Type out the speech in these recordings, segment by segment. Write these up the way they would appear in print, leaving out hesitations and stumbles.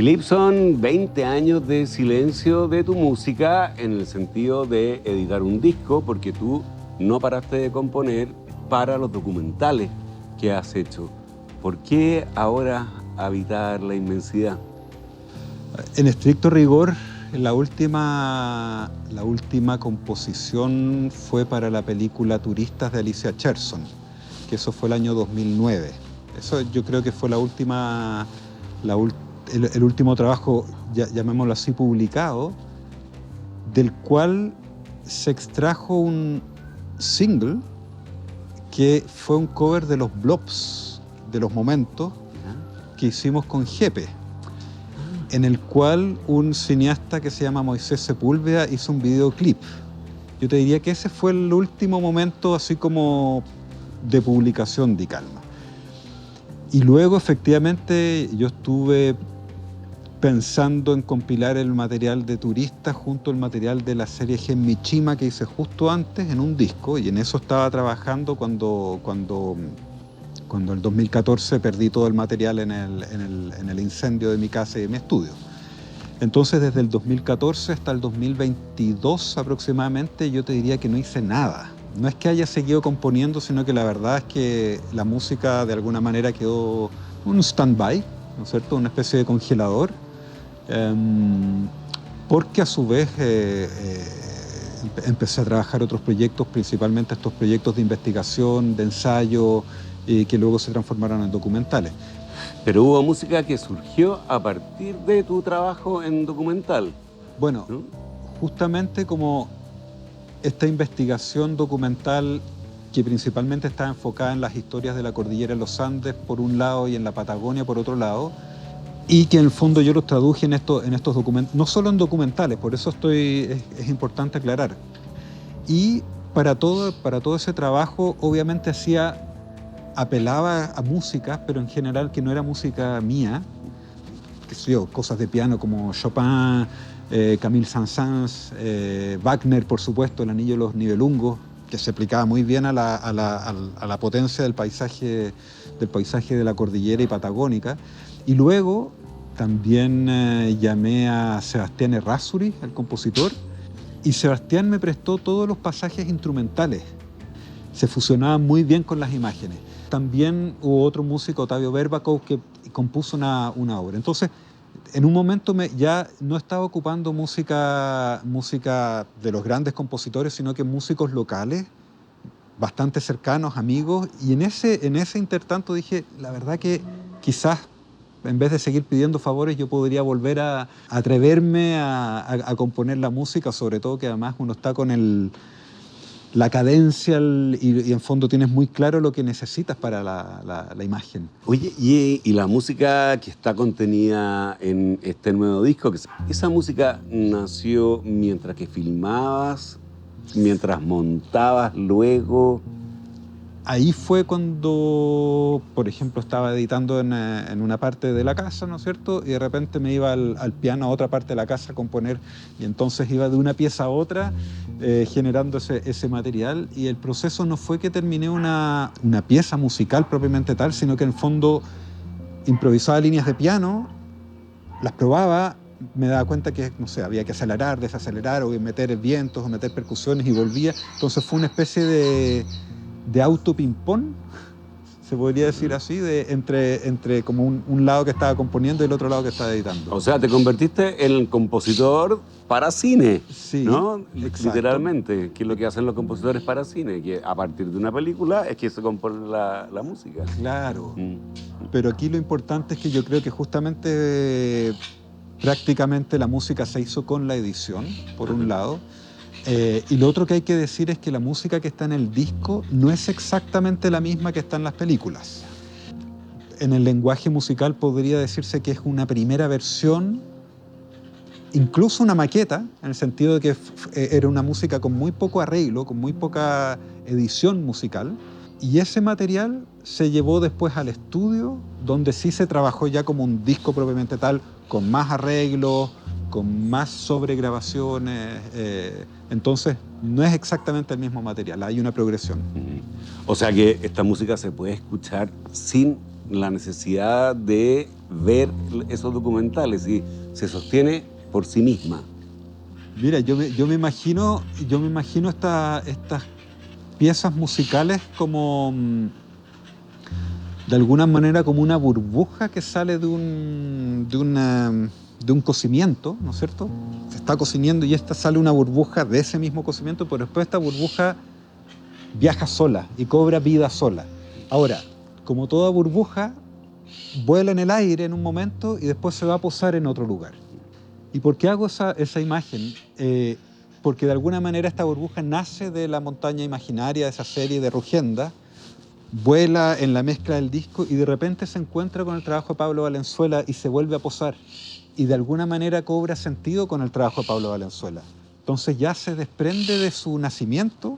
Philippe, son 20 años de silencio de tu música en el sentido de editar un disco, porque tú no paraste de componer para los documentales que has hecho. ¿Por qué ahora habitar la inmensidad? En estricto rigor, la última composición fue para la película Turistas de Alicia Cherson, que eso fue el año 2009. Eso yo creo que fue el último trabajo, llamémoslo así, publicado, del cual se extrajo un single que fue un cover de los Blobs, de Los Momentos, que hicimos con Jepe, en el cual un cineasta que se llama Moisés Sepúlveda hizo un videoclip. Yo te diría que ese fue el último momento así como de publicación de Calma. Y luego, efectivamente, yo estuve pensando en compilar el material de Turistas junto al material de la serie Gen Michima que hice justo antes en un disco, y en eso estaba trabajando cuando el 2014 perdí todo el material en el incendio de mi casa y de mi estudio. Entonces, desde el 2014 hasta el 2022 aproximadamente, yo te diría que no hice nada. No es que haya seguido componiendo, sino que la verdad es que la música de alguna manera quedó un stand-by, ¿no es cierto? Una especie de congelador, porque a su vez empecé a trabajar otros proyectos, principalmente estos proyectos de investigación, de ensayo, que luego se transformaron en documentales. Pero hubo música que surgió a partir de tu trabajo en documental. Bueno, ¿no? Justamente como esta investigación documental que principalmente está enfocada en las historias de la cordillera de los Andes por un lado y en la Patagonia por otro lado, y que en el fondo yo los traduje en estos documentales, no solo en documentales, por eso es importante aclarar. Y para todo ese trabajo obviamente apelaba a música, pero en general que no era música mía, que sé yo, cosas de piano como Chopin, Camille Saint-Saëns, Wagner, por supuesto, El Anillo de los Nibelungos, que se aplicaba muy bien a la potencia del paisaje de la cordillera y patagónica. Y luego también llamé a Sebastián Errázuriz, el compositor, y Sebastián me prestó todos los pasajes instrumentales. Se fusionaban muy bien con las imágenes. También hubo otro músico, Otavio Berbakov, que compuso una obra. Entonces, en un momento ya no estaba ocupando música de los grandes compositores, sino que músicos locales, bastante cercanos, amigos. Y en ese intertanto dije, la verdad que quizás en vez de seguir pidiendo favores, yo podría volver a atreverme a componer la música, sobre todo que además uno está con la cadencia y en fondo tienes muy claro lo que necesitas para la imagen. Oye, y la música que está contenida en este nuevo disco, ¿esa música nació mientras que filmabas, mientras montabas luego? Ahí fue cuando, por ejemplo, estaba editando en una parte de la casa, ¿no es cierto? Y de repente me iba al piano a otra parte de la casa a componer, y entonces iba de una pieza a otra generando ese material, y el proceso no fue que terminé una pieza musical propiamente tal, sino que en el fondo improvisaba líneas de piano, las probaba, me daba cuenta que, no sé, había que acelerar, desacelerar, o meter vientos, o meter percusiones, y volvía. Entonces fue una especie de auto ping-pong, se podría decir así, entre como un lado que estaba componiendo y el otro lado que estaba editando. O sea, te convertiste en el compositor para cine, sí, ¿no? Exacto. Literalmente, que es lo que hacen los compositores para cine, que a partir de una película es que se compone la música. Claro, pero aquí lo importante es que yo creo que justamente prácticamente la música se hizo con la edición, por un lado. Y lo otro que hay que decir es que la música que está en el disco no es exactamente la misma que está en las películas. En el lenguaje musical podría decirse que es una primera versión, incluso una maqueta, en el sentido de que era una música con muy poco arreglo, con muy poca edición musical, y ese material se llevó después al estudio, donde sí se trabajó ya como un disco propiamente tal, con más arreglos, con más sobregrabaciones, entonces no es exactamente el mismo material, hay una progresión. O sea que esta música se puede escuchar sin la necesidad de ver esos documentales y se sostiene por sí misma. Mira, yo me imagino estas piezas musicales como, de alguna manera, como una burbuja que sale de un cocimiento, ¿no es cierto? Se está cocinando y sale una burbuja de ese mismo cocimiento, pero después esta burbuja viaja sola y cobra vida sola. Ahora, como toda burbuja, vuela en el aire en un momento y después se va a posar en otro lugar. ¿Y por qué hago esa imagen? Porque de alguna manera esta burbuja nace de la montaña imaginaria, de esa serie de Rugenda, vuela en la mezcla del disco y de repente se encuentra con el trabajo de Pablo Valenzuela y se vuelve a posar. Y de alguna manera cobra sentido con el trabajo de Pablo Valenzuela. Entonces ya se desprende de su nacimiento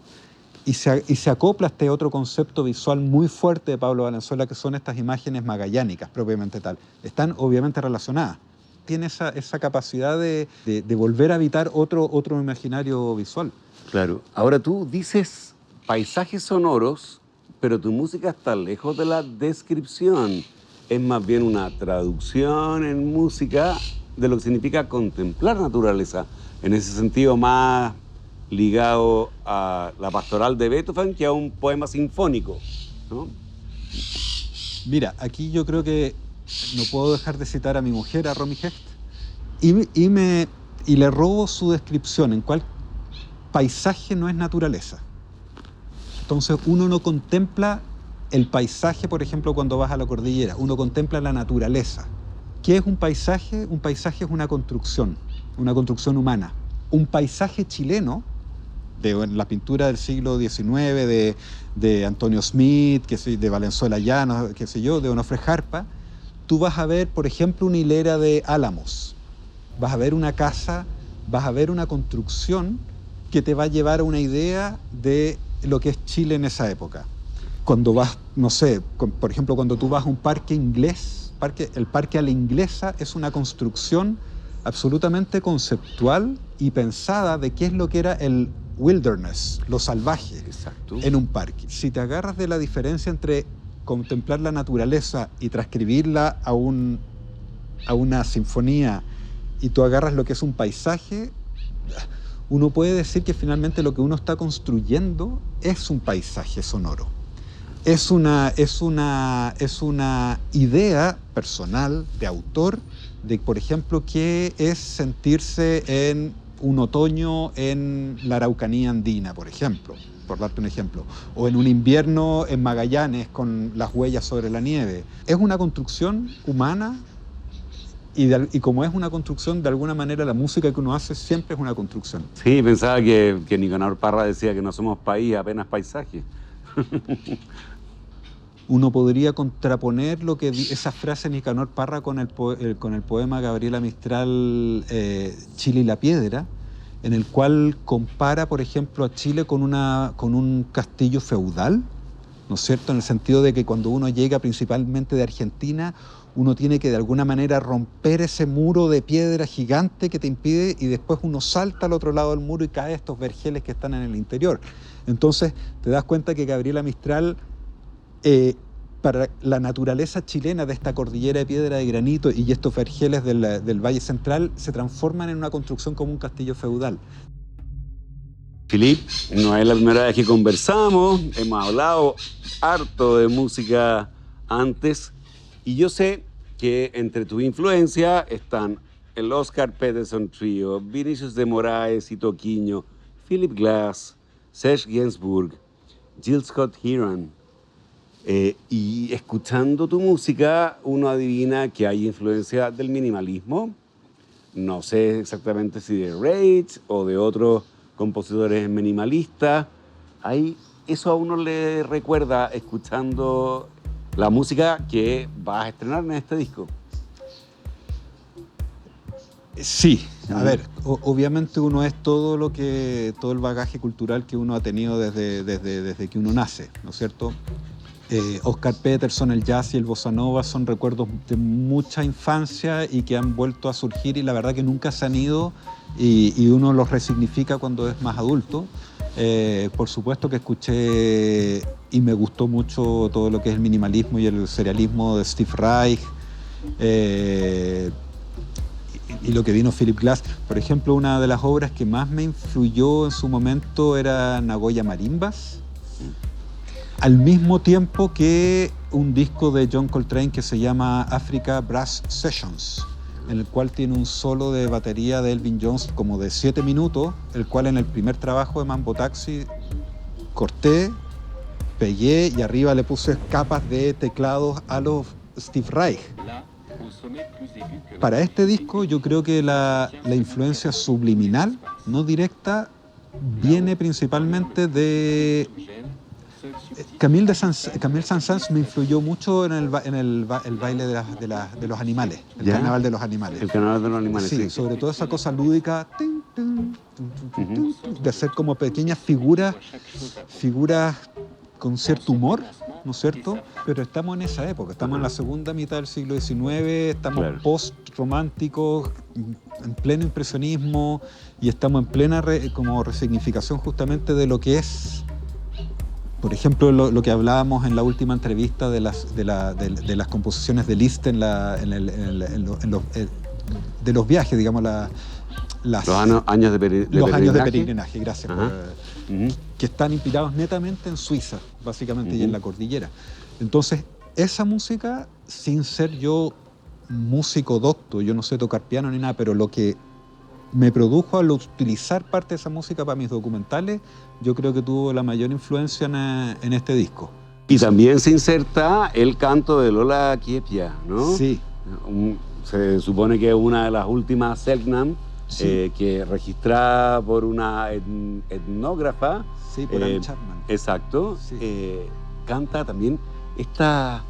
y se acopla a este otro concepto visual muy fuerte de Pablo Valenzuela, que son estas imágenes magallánicas, propiamente tal. Están obviamente relacionadas. Tiene esa capacidad de volver a habitar otro imaginario visual. Claro. Ahora tú dices paisajes sonoros, pero tu música está lejos de la descripción. Es más bien una traducción en música de lo que significa contemplar naturaleza. En ese sentido más ligado a la pastoral de Beethoven que a un poema sinfónico, ¿no? Mira, aquí yo creo que no puedo dejar de citar a mi mujer, a Romy Hecht, y le robo su descripción, en cuál paisaje no es naturaleza. Entonces uno no contempla el paisaje, por ejemplo, cuando vas a la cordillera, uno contempla la naturaleza. ¿Qué es un paisaje? Un paisaje es una construcción humana. Un paisaje chileno, de la pintura del siglo XIX, de Antonio Smith, de Valenzuela Llanos, qué sé yo, de Onofre Jarpa, tú vas a ver, por ejemplo, una hilera de álamos, vas a ver una casa, vas a ver una construcción que te va a llevar a una idea de lo que es Chile en esa época. Cuando vas, no sé, por ejemplo, cuando tú vas a un parque inglés, el parque a la inglesa es una construcción absolutamente conceptual y pensada de qué es lo que era el wilderness, lo salvaje. Exacto. En un parque. Si te agarras de la diferencia entre contemplar la naturaleza y transcribirla a una sinfonía y tú agarras lo que es un paisaje, uno puede decir que finalmente lo que uno está construyendo es un paisaje sonoro. Es una idea personal de autor de, por ejemplo, qué es sentirse en un otoño en la Araucanía andina, por ejemplo, por darte un ejemplo, o en un invierno en Magallanes con las huellas sobre la nieve. Es una construcción humana y como es una construcción, de alguna manera la música que uno hace siempre es una construcción. Sí, pensaba que Nicanor Parra decía que no somos país, apenas paisaje. Uno podría contraponer esa frase de Nicanor Parra con el poema Gabriela Mistral, Chile y la Piedra, en el cual compara, por ejemplo, a Chile con un castillo feudal, ¿no es cierto? En el sentido de que cuando uno llega principalmente de Argentina, uno tiene que de alguna manera romper ese muro de piedra gigante que te impide y después uno salta al otro lado del muro y cae a estos vergeles que están en el interior. Entonces te das cuenta que Gabriela Mistral, para la naturaleza chilena de esta cordillera de piedra de granito y estos vergeles del Valle Central se transforman en una construcción como un castillo feudal. Philippe, no es la primera vez que conversamos, hemos hablado harto de música antes y yo sé que entre tus influencias están el Oscar Peterson Trio, Vinicius de Moraes y Toquinho, Philip Glass, Serge Gainsbourg, Jill Scott Heron. Y escuchando tu música, uno adivina que hay influencia del minimalismo. No sé exactamente si de Rage o de otros compositores minimalistas. Eso a uno le recuerda escuchando la música que vas a estrenar en este disco. Sí, a ver, obviamente uno es todo el bagaje cultural que uno ha tenido desde que uno nace, ¿no es cierto? Oscar Peterson, el jazz y el bossa nova son recuerdos de mucha infancia y que han vuelto a surgir y la verdad que nunca se han ido y uno los resignifica cuando es más adulto. Por supuesto que escuché y me gustó mucho todo lo que es el minimalismo y el serialismo de Steve Reich, y lo que vino Philip Glass. Por ejemplo, una de las obras que más me influyó en su momento era Nagoya Marimbas, al mismo tiempo que un disco de John Coltrane que se llama Africa Brass Sessions, en el cual tiene un solo de batería de Elvin Jones como de 7 minutos, el cual en el primer trabajo de Mambo Taxi corté, pegué y arriba le puse capas de teclados a los Steve Reich. Para este disco yo creo que la influencia subliminal, no directa, viene principalmente de... Camille Saint-Saëns me influyó mucho en el baile de los animales, el ¿Ya? carnaval de los animales. El carnaval de los animales, Sí, sí. sobre todo esa cosa lúdica, de hacer como pequeñas figuras con cierto humor, ¿no es cierto? Pero estamos en esa época, estamos en la segunda mitad del siglo XIX, estamos Claro. post-románticos, en pleno impresionismo, y estamos en plena como resignificación justamente de lo que es, por ejemplo, lo que hablábamos en la última entrevista de las composiciones de Liszt de los viajes, digamos, Los años de peregrinaje. los años de peregrinaje, gracias. Ajá. Que están inspirados netamente en Suiza, básicamente, y en la cordillera. Entonces, esa música, sin ser yo músico docto, yo no sé tocar piano ni nada, pero lo que me produjo al utilizar parte de esa música para mis documentales, yo creo que tuvo la mayor influencia en este disco. Y también se inserta el canto de Lola Kiepia, ¿no? Sí. Se supone que es una de las últimas Selknam, Sí. que registrada por una etnógrafa. Sí, por Anne Chapman. Exacto. Sí. Canta también esta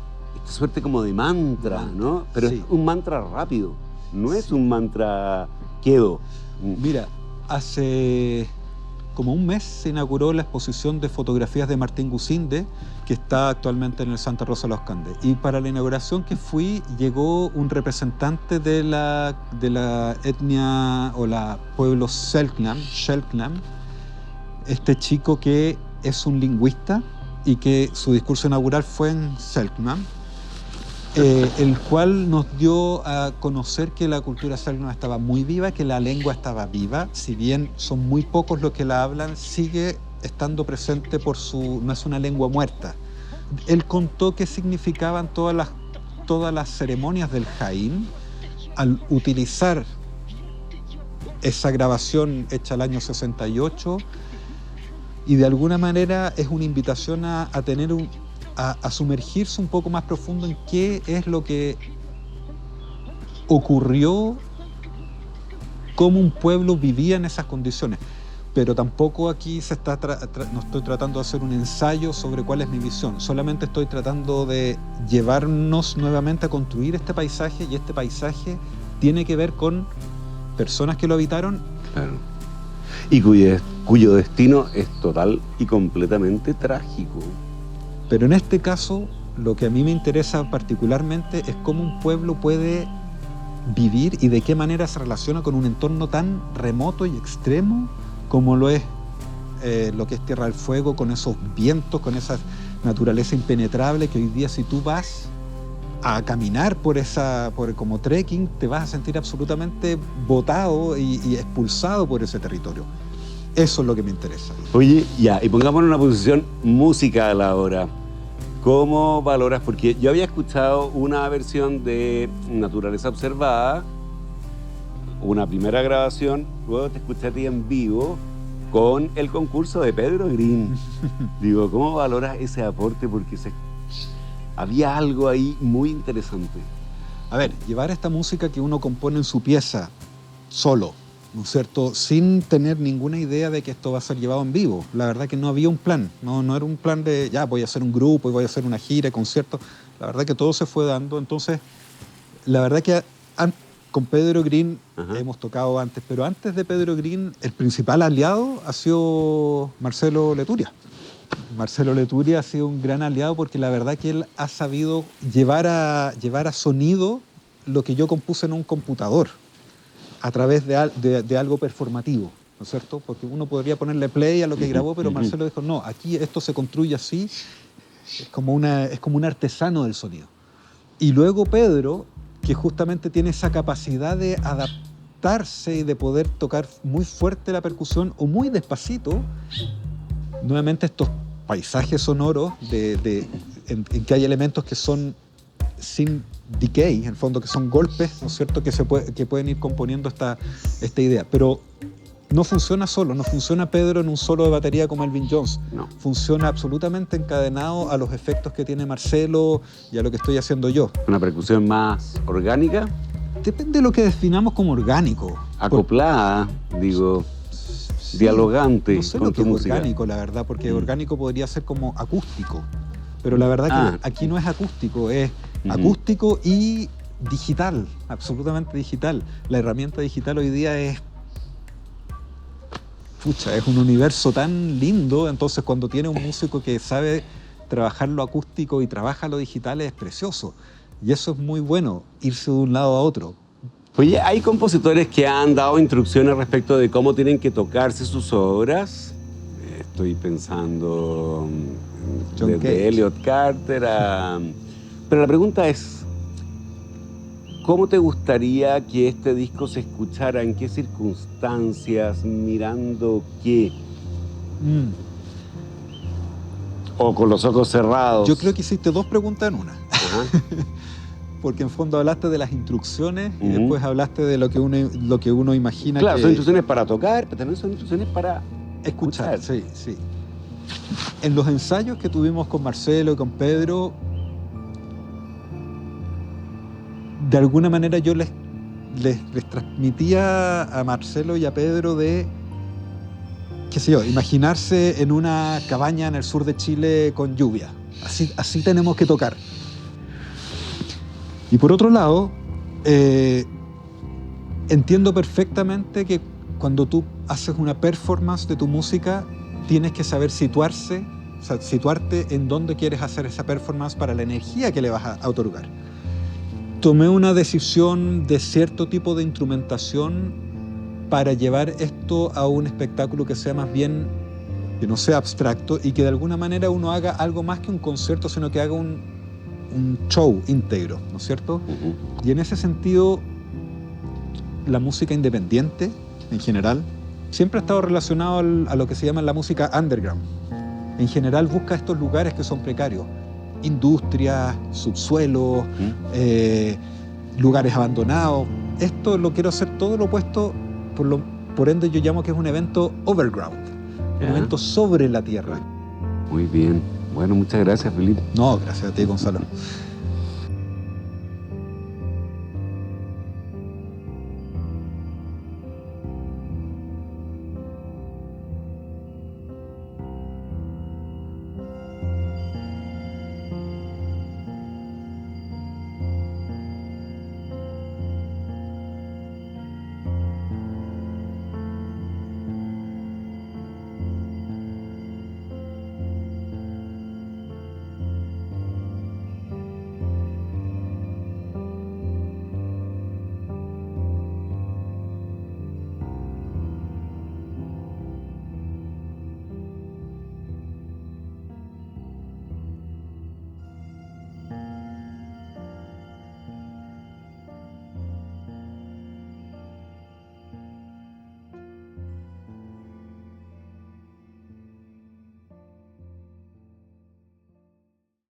suerte como de mantra, ¿no? Pero sí. es un mantra rápido, no es Sí. un mantra quedo. Mira, hace como un mes se inauguró la exposición de fotografías de Martín Gusinde, que está actualmente en el Santa Rosa de los Candes. Y para la inauguración que fui, llegó un representante de la etnia o la pueblo Selknam, este chico que es un lingüista y que su discurso inaugural fue en Selknam, el cual nos dio a conocer que la cultura Selknam estaba muy viva, que la lengua estaba viva, si bien son muy pocos los que la hablan, sigue estando presente no es una lengua muerta. Él contó qué significaban todas las ceremonias del Jaín al utilizar esa grabación hecha el año 68, y de alguna manera es una invitación a sumergirse un poco más profundo en qué es lo que ocurrió, cómo un pueblo vivía en esas condiciones. Pero tampoco aquí no estoy tratando de hacer un ensayo sobre cuál es mi visión, solamente estoy tratando de llevarnos nuevamente a construir este paisaje, y este paisaje tiene que ver con personas que lo habitaron. Claro. Y cuyo destino es total y completamente trágico. Pero en este caso, lo que a mí me interesa particularmente es cómo un pueblo puede vivir y de qué manera se relaciona con un entorno tan remoto y extremo como lo es lo que es Tierra del Fuego, con esos vientos, con esa naturaleza impenetrable que hoy día, si tú vas a caminar como trekking, te vas a sentir absolutamente botado y expulsado por ese territorio. Eso es lo que me interesa. Oye, ya, y pongámonos en una posición musical ahora. ¿Cómo valoras? Porque yo había escuchado una versión de Naturaleza Observada, una primera grabación, luego te escuché a ti en vivo con el concurso de Pedro Green. Digo, ¿cómo valoras ese aporte? Porque había algo ahí muy interesante. A ver, llevar esta música que uno compone en su pieza, solo, ¿no es cierto?, sin tener ninguna idea de que esto va a ser llevado en vivo. La verdad que no había un plan, no era un plan de, ya, voy a hacer un grupo y voy a hacer una gira, conciertos. La verdad que todo se fue dando. Entonces, la verdad que con Pedro Green hemos tocado antes, pero antes de Pedro Green, el principal aliado ha sido Marcelo Leturia. Marcelo Leturia ha sido un gran aliado porque la verdad que él ha sabido llevar a sonido lo que yo compuse en un computador, a través de algo performativo, ¿no es cierto? Porque uno podría ponerle play a lo que grabó, pero Marcelo dijo, no, aquí esto se construye así, es como un artesano del sonido. Y luego Pedro, que justamente tiene esa capacidad de adaptarse y de poder tocar muy fuerte la percusión o muy despacito, nuevamente estos paisajes sonoros en que hay elementos que son sin decay, en el fondo, que son golpes, ¿no es cierto?, que pueden ir componiendo esta idea. Pero no funciona solo, no funciona Pedro en un solo de batería como Elvin Jones. No. Funciona absolutamente encadenado a los efectos que tiene Marcelo y a lo que estoy haciendo yo. ¿Una percusión más orgánica? Depende de lo que definamos como orgánico. Acoplada, digo, Sí, dialogante no sé con lo que tu es música. orgánico, la verdad, porque orgánico podría ser como acústico. Pero la verdad que aquí no es acústico, es acústico y digital, absolutamente digital. La herramienta digital hoy día es un universo tan lindo, entonces cuando tiene un músico que sabe trabajar lo acústico y trabaja lo digital es precioso. Y eso es muy bueno, irse de un lado a otro. Oye, ¿hay compositores que han dado instrucciones respecto de cómo tienen que tocarse sus obras? Estoy pensando John desde Cage. Elliot Carter a... Pero la pregunta es, ¿cómo te gustaría que este disco se escuchara? ¿En qué circunstancias? ¿Mirando qué? ¿O con los ojos cerrados? Yo creo que hiciste dos preguntas en una. Ajá. Porque en fondo hablaste de las instrucciones y después hablaste de lo que uno imagina. Claro, que son instrucciones para tocar, pero también son instrucciones para escuchar. Sí, sí. En los ensayos que tuvimos con Marcelo y con Pedro, de alguna manera yo les transmitía a Marcelo y a Pedro de, qué sé yo, imaginarse en una cabaña en el sur de Chile con lluvia. Así tenemos que tocar. Y por otro lado, entiendo perfectamente que cuando tú haces una performance de tu música, tienes que saber situarte en dónde quieres hacer esa performance para la energía que le vas a otorgar. Tomé una decisión de cierto tipo de instrumentación para llevar esto a un espectáculo que sea más bien, que no sea abstracto y que de alguna manera uno haga algo más que un concierto, sino que haga un show íntegro, ¿no es cierto? Y en ese sentido, la música independiente, en general, siempre ha estado relacionado a lo que se llama la música underground. En general busca estos lugares que son precarios, industrias, subsuelos, lugares abandonados. Esto lo quiero hacer todo lo opuesto, por ende yo llamo que es un evento overground, un evento sobre la tierra. Muy bien. Bueno, muchas gracias, Felipe. No, gracias a ti, Gonzalo.